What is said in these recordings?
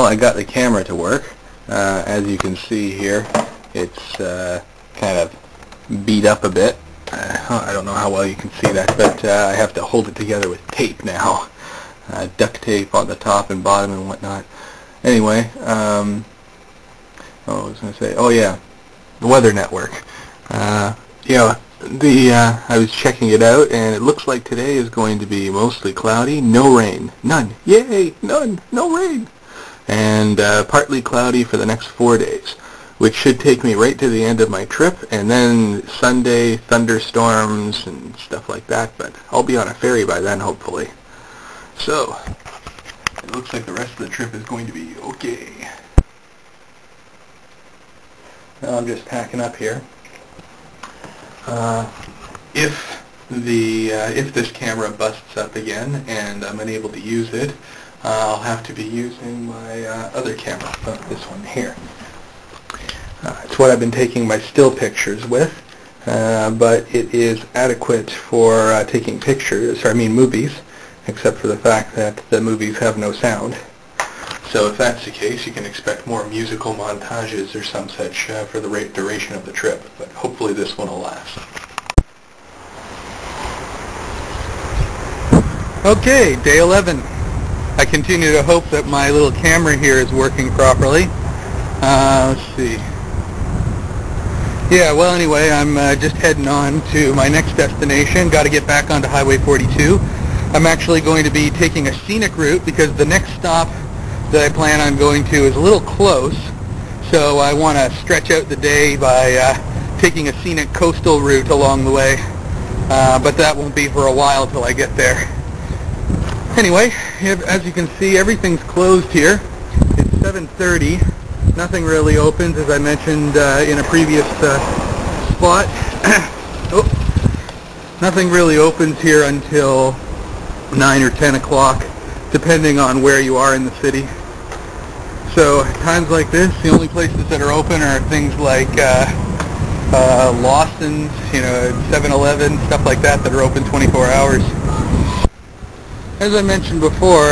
Well, I got the camera to work. As you can see here, it's kind of beat up a bit. I don't know how well you can see that, but I have to hold it together with tape now. Duct tape on the top and bottom and whatnot. Anyway, what was I going to say? Oh yeah, the Weather Network. Yeah, I was checking it out, and it looks like today is going to be mostly cloudy, no rain, none. Yay, none, no rain. And partly cloudy for the next 4 days, which should take me right to the end of my trip, and then Sunday, thunderstorms and stuff like that, but I'll be on a ferry by then, hopefully. So, it looks like the rest of the trip is going to be okay. Now I'm just packing up here. If this camera busts up again and I'm unable to use it, I'll have to be using my other camera, this one here. It's what I've been taking my still pictures with, but it is adequate for taking pictures, movies, except for the fact that the movies have no sound. So if that's the case, you can expect more musical montages or some such for the duration of the trip, but hopefully this one will last. Okay, day 11. I continue to hope that my little camera here is working properly. Let's see. Yeah, well anyway, I'm just heading on to my next destination. Got to get back onto Highway 42. I'm actually going to be taking a scenic route because the next stop that I plan on going to is a little close. So I want to stretch out the day by taking a scenic coastal route along the way. But that won't be for a while till I get there. Anyway, as you can see, everything's closed here. It's 7:30. Nothing really opens, as I mentioned in a previous spot. Oh, nothing really opens here until 9 or 10 o'clock, depending on where you are in the city. So at times like this, the only places that are open are things like Lawson's, 7-Eleven, stuff like that are open 24 hours. As I mentioned before,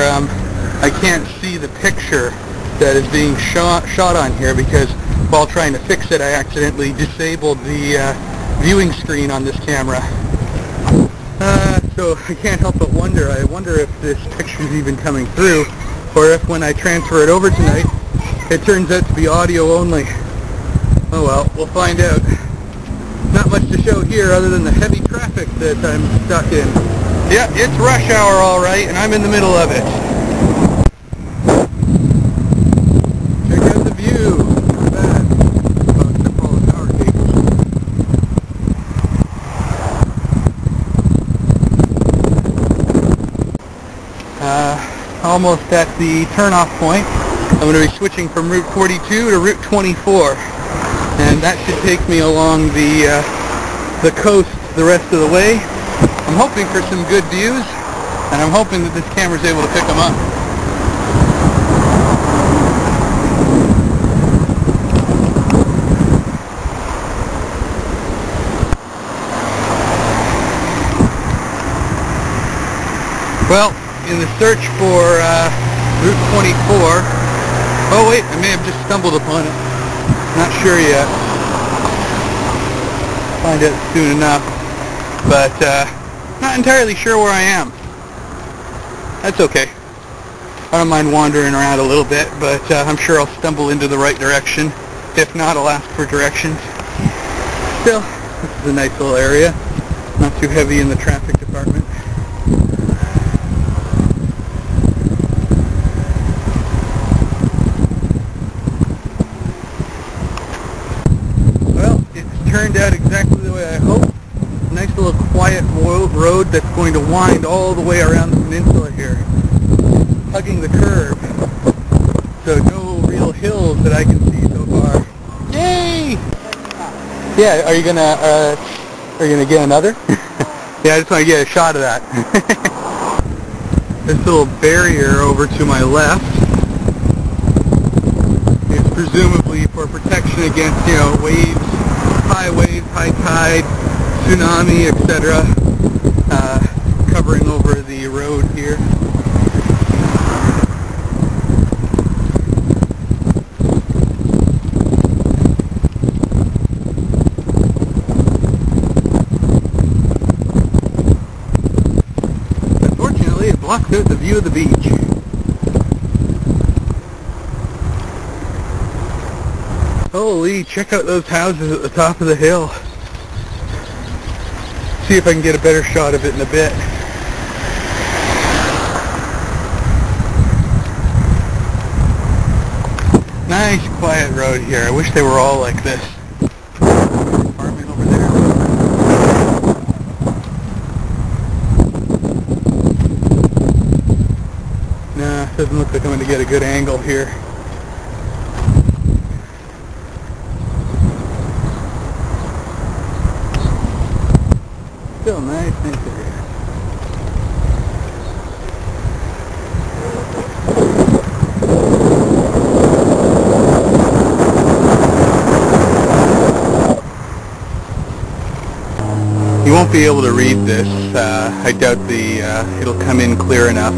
I can't see the picture that is being shot on here because while trying to fix it, I accidentally disabled the viewing screen on this camera. So I can't help but wonder. I wonder if this picture is even coming through, or if when I transfer it over tonight, it turns out to be audio only. Oh well, we'll find out. Not much to show here other than the heavy traffic that I'm stuck in. Yeah, it's rush hour all right, and I'm in the middle of it. Check out the view. Not bad. Well, except for all the power cables. Almost at the turnoff point. I'm going to be switching from Route 42 to Route 24. And that should take me along the coast the rest of the way. I'm hoping for some good views, and I'm hoping that this camera is able to pick them up. Well, in the search for Route 24, oh wait, I may have just stumbled upon it. Not sure yet. Find out soon enough. But not entirely sure where I am. That's okay. I don't mind wandering around a little bit, but I'm sure I'll stumble into the right direction. If not, I'll ask for directions. Still, this is a nice little area. Not too heavy in the traffic department. Well, it's turned out exactly the way I hoped. Nice little quiet road that's going to wind all the way around the peninsula here, hugging the curve. So no real hills that I can see so far. Yay! Yeah, are you gonna get another? Yeah, I just want to get a shot of that. This little barrier over to my left is presumably for protection against, waves, high tide, tsunami, etc., covering over the road here. blocks out the view of the beach. Holy, check out those houses at the top of the hill. See if I can get a better shot of it in a bit. Nice quiet road here. I wish they were all like this. Farming over there. Nah, doesn't look like I'm going to get a good angle here. Still nice area. You won't be able to read this. I doubt it'll come in clear enough.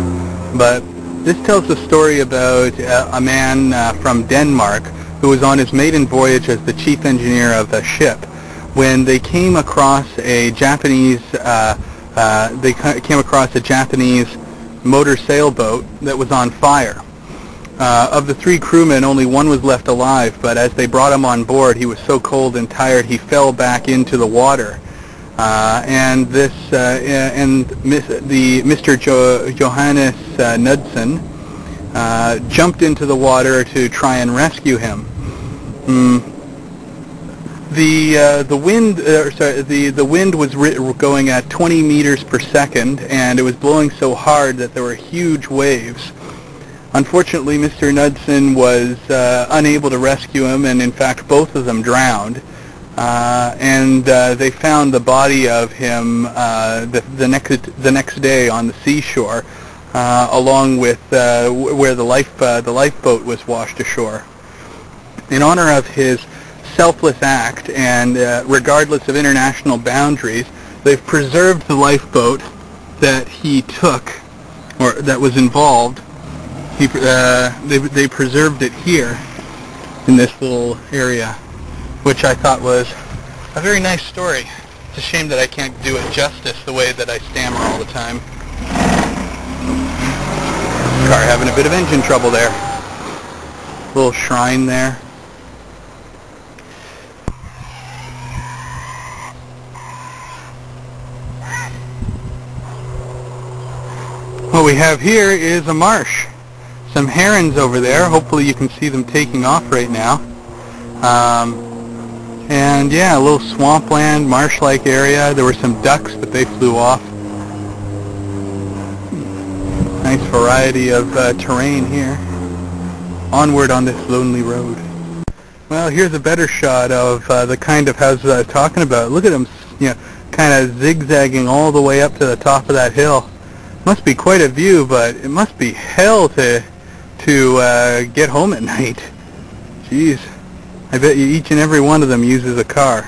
But this tells the story about a man from Denmark who was on his maiden voyage as the chief engineer of a ship. When they came across a Japanese, motor sailboat that was on fire. Of the 3 crewmen, only one was left alive. But as they brought him on board, he was so cold and tired he fell back into the water. Mr. Johannes Knudsen jumped into the water to try and rescue him. The wind was going at 20 meters per second, and it was blowing so hard that there were huge waves. Unfortunately, Mr. Knudsen was unable to rescue him, and in fact both of them drowned. They found the body of him the next day on the seashore, along with where the lifeboat was washed ashore. In honor of his selfless act, and regardless of international boundaries, they've preserved the lifeboat that he took, or that was involved. They preserved it here in this little area, which I thought was a very nice story. It's a shame that I can't do it justice the way that I stammer all the time. Car having a bit of engine trouble there. Little shrine there. What we have here is a marsh. Some herons over there. Hopefully you can see them taking off right now. And yeah, a little swampland, marsh-like area. There were some ducks, but they flew off. Nice variety of terrain here. Onward on this lonely road. Well, here's a better shot of the kind of houses I was talking about. Look at them, kind of zigzagging all the way up to the top of that hill. Must be quite a view, but it must be hell to get home at night. Jeez. I bet you each and every one of them uses a car.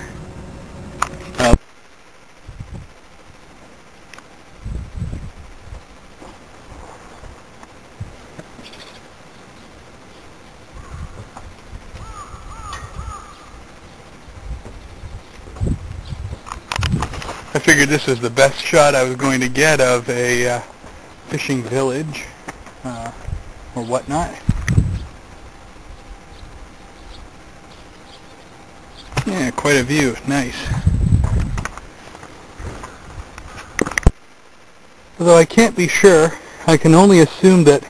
I figured this was the best shot I was going to get of a fishing village or whatnot. Yeah, quite a view. Nice. Although I can't be sure, I can only assume that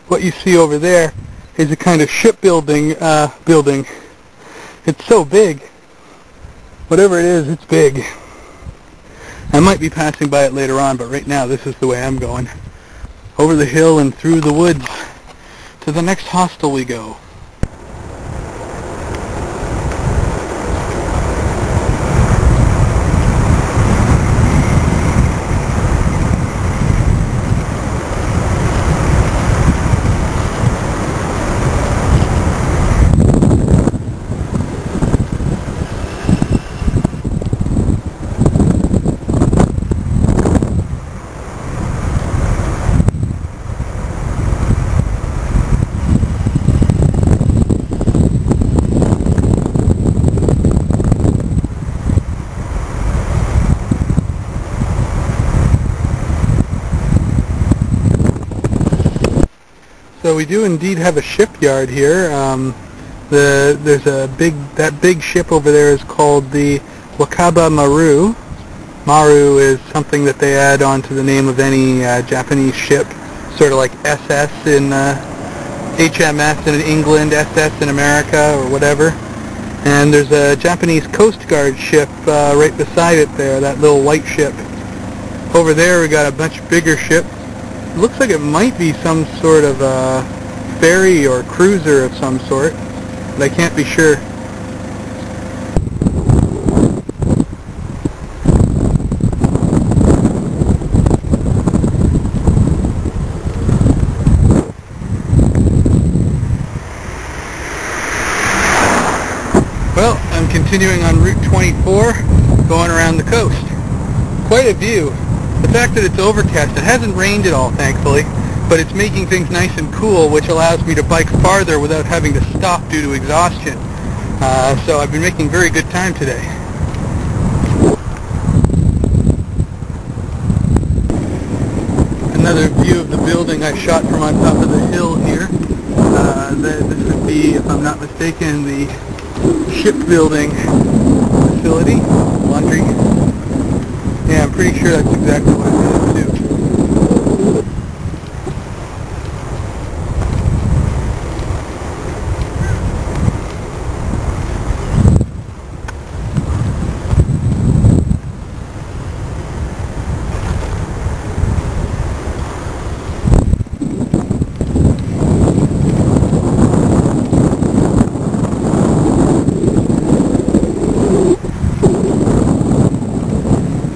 what you see over there is a kind of shipbuilding building. It's so big. Whatever it is, it's big. I might be passing by it later on, but right now this is the way I'm going. Over the hill and through the woods. To the next hostel we go. we do indeed have a shipyard here. There's that big ship over there is called the Wakaba Maru. Maru is something that they add on to the name of any Japanese ship, sort of like SS in HMS in England, SS in America, or whatever. And there's a Japanese Coast Guard ship right beside it there, that little white ship. Over there we got a much bigger ship. It looks like it might be some sort of a ferry or cruiser of some sort, but I can't be sure. Well, I'm continuing on Route 24, going around the coast. Quite a view. The fact that it's overcast, it hasn't rained at all, thankfully, but it's making things nice and cool, which allows me to bike farther without having to stop due to exhaustion. So I've been making very good time today. Another view of the building I shot from on top of the hill here. This would be, if I'm not mistaken, the shipbuilding facility, laundry. Yeah, I'm pretty sure that's exactly what it is too.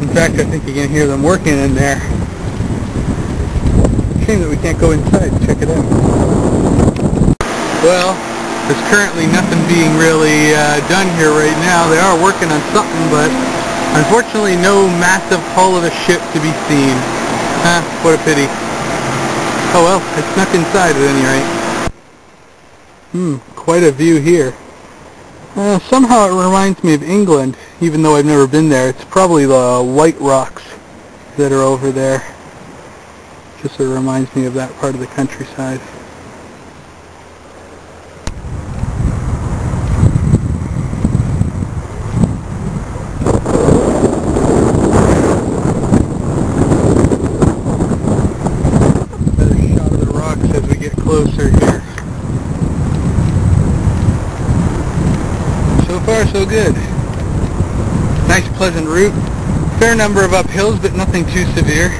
In fact, I think you can hear them working in there. Shame that we can't go inside and check it out. Well, there's currently nothing being really done here right now. They are working on something, but unfortunately no massive hull of a ship to be seen. What a pity. Oh well, I snuck inside at any rate. Quite a view here. Somehow it reminds me of England, even though I've never been there. It's probably the white rocks that are over there. Just sort of reminds me of that part of the countryside. Another shot of the rocks as we get closer here. So far so good. Nice pleasant route. Fair number of uphills, but nothing too severe.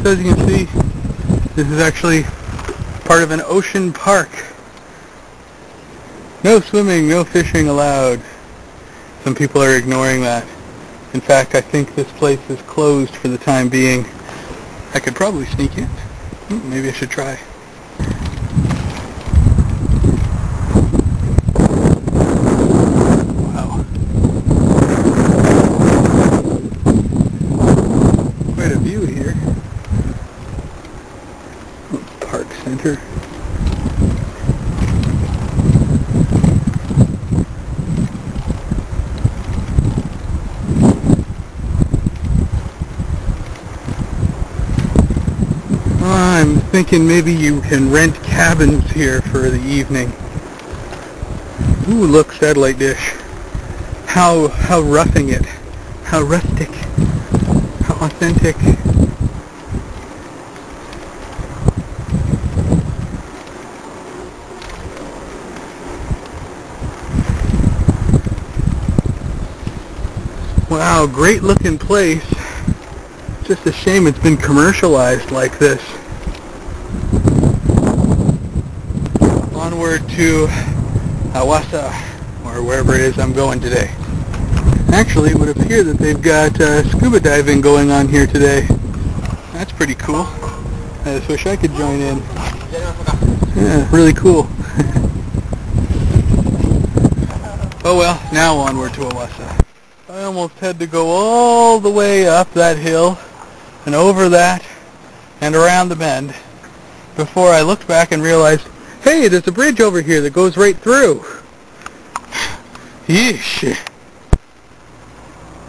So as you can see, this is actually part of an ocean park. No swimming, no fishing allowed. Some people are ignoring that. In fact, I think this place is closed for the time being. I could probably sneak in. Maybe I should try. Wow. center. I'm thinking maybe you can rent cabins here for the evening. Ooh, look, satellite dish. How roughing it. How rustic. How authentic. Wow, great looking place. Just a shame it's been commercialized like this. Onward to Awasa, or wherever it is I'm going today. Actually, it would appear that they've got scuba diving going on here today. That's pretty cool. I just wish I could join in. Yeah, really cool. Oh well, now onward to Awasa. I almost had to go all the way up that hill and over that and around the bend before I looked back and realized, hey, there's a bridge over here that goes right through. Yeesh.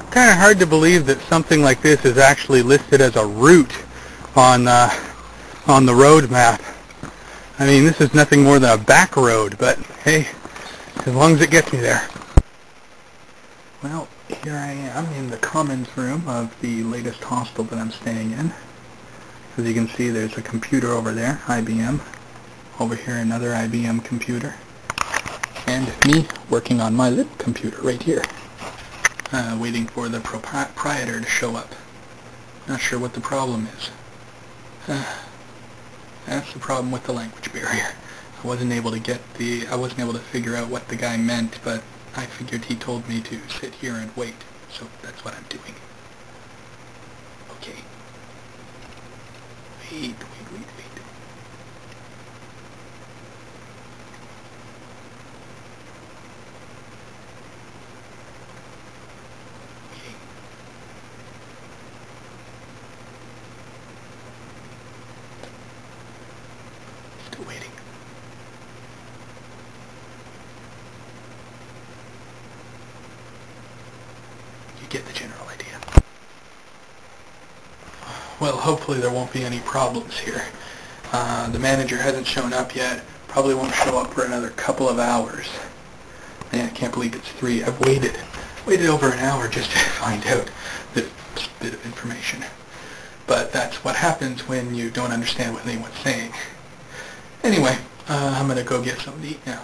Kind of hard to believe that something like this is actually listed as a route on the road map. I mean, this is nothing more than a back road, but hey, as long as it gets me there. Well, here I am in the commons room of the latest hostel that I'm staying in. As you can see, there's a computer over there, IBM. Over here, another IBM computer. And me working on my little computer right here. Waiting for the proprietor to show up. Not sure what the problem is. That's the problem with the language barrier. I wasn't able to figure out what the guy meant, but I figured he told me to sit here and wait, so that's what I'm doing. Okay. Wait. Okay. Still waiting. Get the general idea. Well, hopefully there won't be any problems here. The manager hasn't shown up yet. Probably won't show up for another couple of hours. Man, I can't believe it's 3. I've waited over an hour just to find out this bit of information. But that's what happens when you don't understand what anyone's saying. Anyway, I'm gonna go get something to eat now.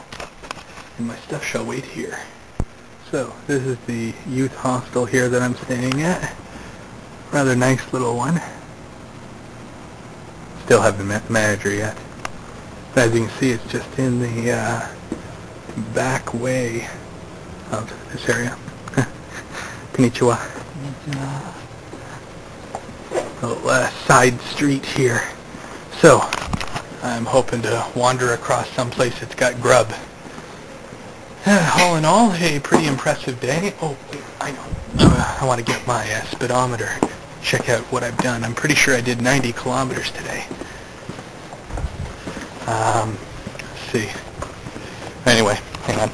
And my stuff shall wait here. So, this is the youth hostel here that I'm staying at. Rather nice little one. Still haven't met the manager yet. But as you can see, it's just in the back way of this area. Konnichiwa. Little side street here. So, I'm hoping to wander across someplace that's got grub. All in all, a pretty impressive day. Oh, I know. I want to get my speedometer. Check out what I've done. I'm pretty sure I did 90 kilometers today. Let's see. Anyway, hang on.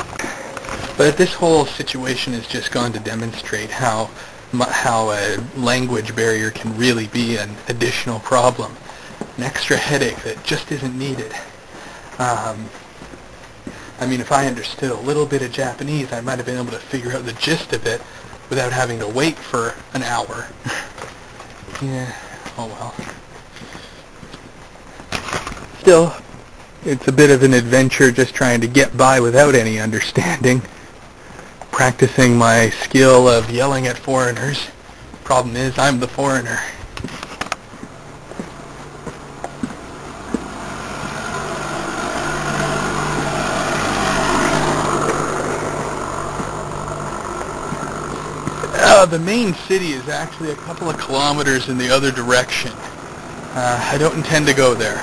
But this whole situation has just gone to demonstrate how a language barrier can really be an additional problem. An extra headache that just isn't needed. I mean, if I understood a little bit of Japanese, I might have been able to figure out the gist of it without having to wait for an hour. Yeah, oh well. Still, it's a bit of an adventure just trying to get by without any understanding. Practicing my skill of yelling at foreigners. Problem is, I'm the foreigner. The main city is actually a couple of kilometers in the other direction. I don't intend to go there.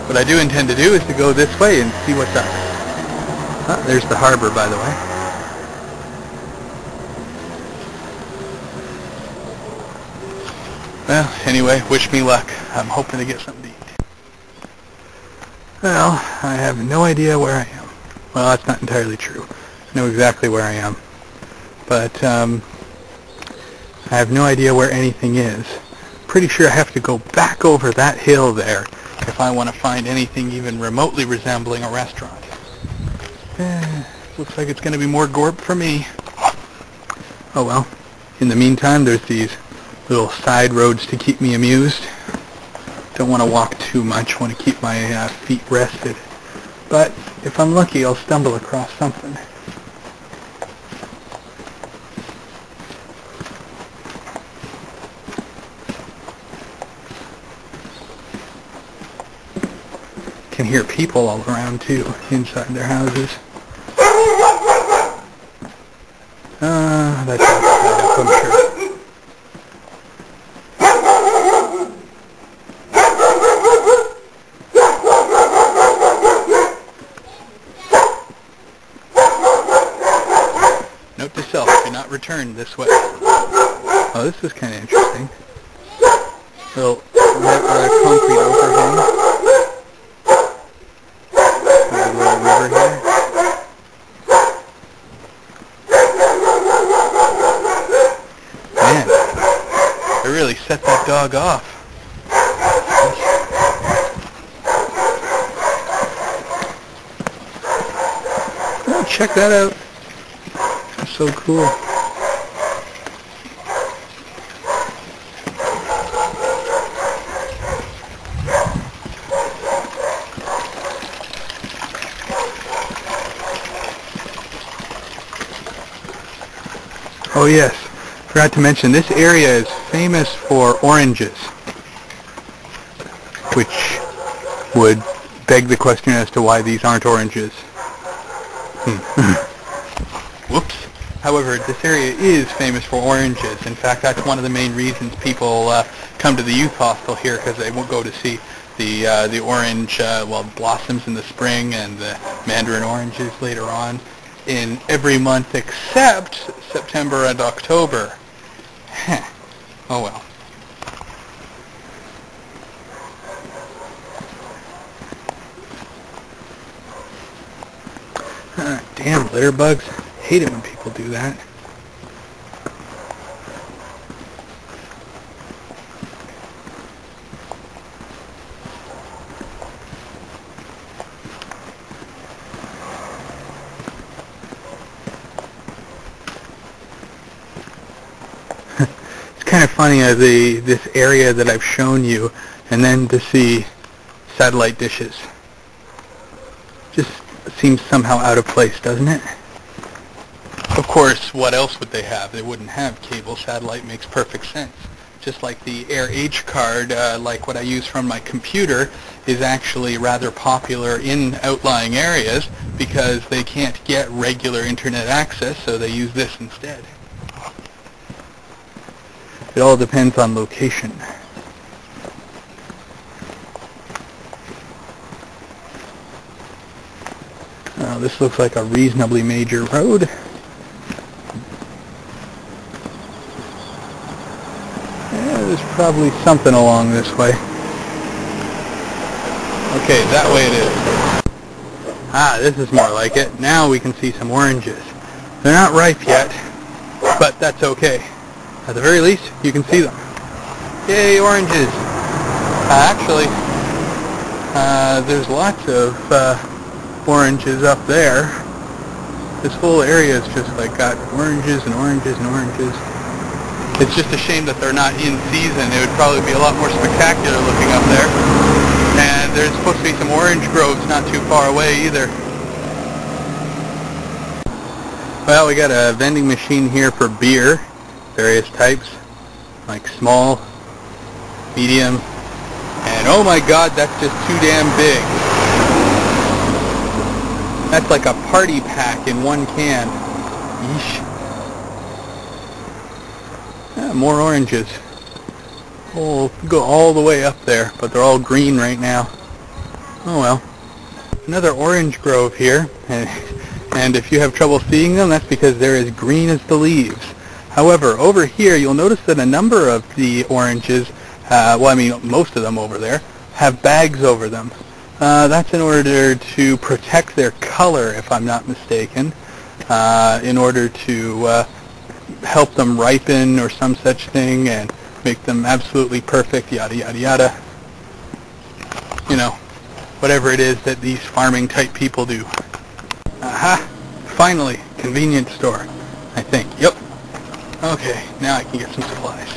What I do intend to do is to go this way and see what's up. There's the harbor, by the way. Well, anyway, wish me luck. I'm hoping to get something to eat. Well, I have no idea where I am. Well, that's not entirely true. I know exactly where I am. But I have no idea where anything is. Pretty sure I have to go back over that hill there if I want to find anything even remotely resembling a restaurant. Looks like it's going to be more gorp for me. Oh well. In the meantime, there's these little side roads to keep me amused. Don't want to walk too much, want to keep my feet rested. But if I'm lucky, I'll stumble across something. Can hear people all around too, inside their houses. That's outside up, I'm sure. Note to self, do not return this way. Oh, this is kind of interesting. Little concrete overhang. Really set that dog off. Oh, check that out. That's so cool. Oh yes. Forgot to mention, this area is famous for oranges, which would beg the question as to why these aren't oranges. Whoops. However, this area is famous for oranges. In fact, that's one of the main reasons people come to the youth hostel here, because they won't go to see the orange blossoms in the spring and the mandarin oranges later on in every month except September and October. Oh well. Damn litter bugs. Hate it when people do that. Kind of funny this area that I've shown you, and then to see satellite dishes. Just seems somehow out of place, doesn't it? Of course, what else would they have? They wouldn't have cable. Satellite makes perfect sense. Just like the Air H card, like what I use from my computer, is actually rather popular in outlying areas because they can't get regular internet access, so they use this instead. It all depends on location. This looks like a reasonably major road. Yeah, there's probably something along this way. Okay, that way it is. Ah, this is more like it. Now we can see some oranges. They're not ripe yet, but that's okay. At the very least, you can see them. Yay, oranges! Actually, there's lots of oranges up there. This whole area is just like got oranges and oranges and oranges. It's just a shame that they're not in season. It would probably be a lot more spectacular looking up there. And there's supposed to be some orange groves not too far away either. Well, we got a vending machine here for beer. Various types, like small, medium, and oh my god, that's just too damn big. That's like a party pack in one can. Yeesh. Yeah, more oranges. Oh, go all the way up there, but they're all green right now. Oh well. Another orange grove here, and if you have trouble seeing them, that's because they're as green as the leaves. However, over here, you'll notice that a number of the oranges, most of them over there, have bags over them. That's in order to protect their color, if I'm not mistaken, in order to help them ripen or some such thing and make them absolutely perfect, yada yada yada. You know, whatever it is that these farming type people do. Aha! Finally, convenience store, I think. Yep. Okay, now I can get some supplies.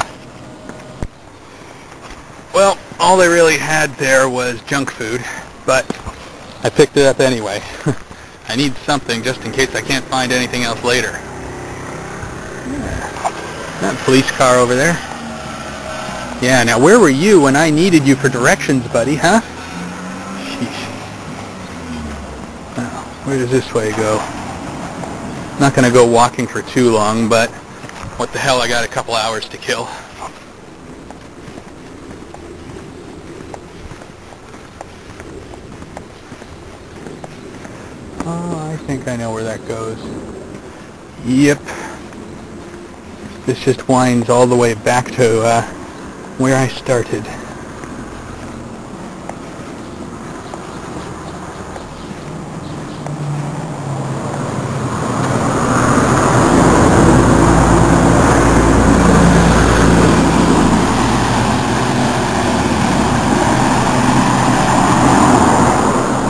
Well, all they really had there was junk food, but I picked it up anyway. I need something just in case I can't find anything else later. That police car over there. Yeah, now where were you when I needed you for directions, buddy, huh? Sheesh. Now, where does this way go? I'm not going to go walking for too long, but what the hell, I got a couple hours to kill. Oh, I think I know where that goes. Yep. This just winds all the way back to where I started.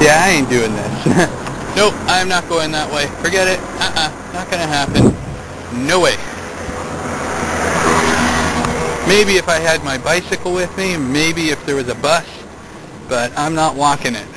Yeah, I ain't doing this. Nope, I'm not going that way. Forget it. Not gonna happen. No way. Maybe if I had my bicycle with me, maybe if there was a bus, but I'm not walking it.